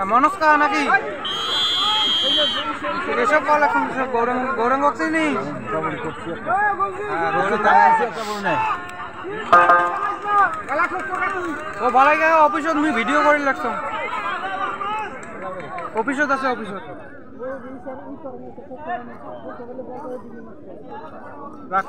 মনস্কা নাকি এসব কল এখন গৌরাঙ্গ চিনি ও ভালাই গা অফিসত তুমি ভিডিও করে লাগছো অফিসত আছে অফিসত রাখ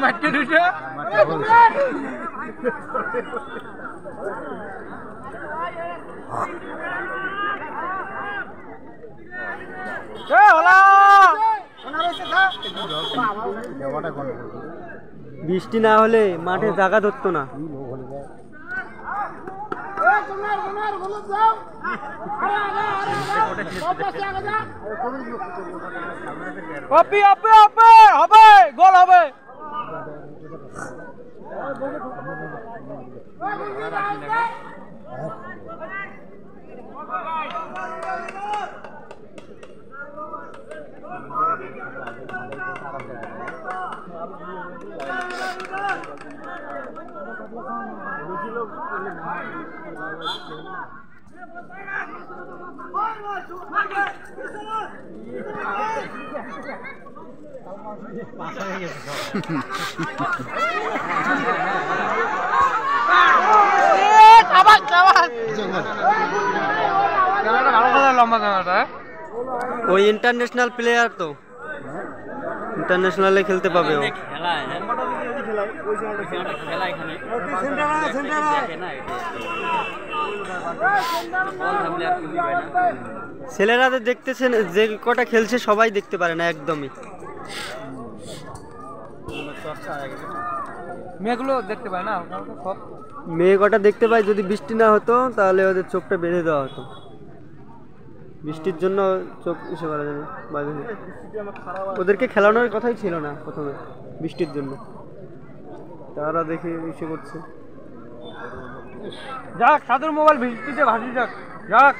মাটি দুটো বৃষ্টি না হলে মাঠে জায়গা ধরতো না। হবে গোল হবে ওই ইন্টারন্যাশনাল প্লেয়ার তো ইন্টারন্যাশনালে খেলতে পাবে ও। ছেলেরা দেখতেছেন যে কটা খেলছে সবাই দেখতে পারে না একদমই। মেয়েগুলো দেখতে পায় না সব মেয়ে কটা দেখতে পায়। যদি বৃষ্টি না হতো তাহলে ওদের চোখটা বেঁধে দেওয়া হতো। বৃষ্টির জন্য চোখ ইসে করা যায় না, ওদেরকে খেলানোর কথাই ছিল না প্রথমে বৃষ্টির জন্য। তারা দেখে ইসে করছে। যাক সাধুর মোবাইল বৃষ্টিতে ভাসি যাক যাক।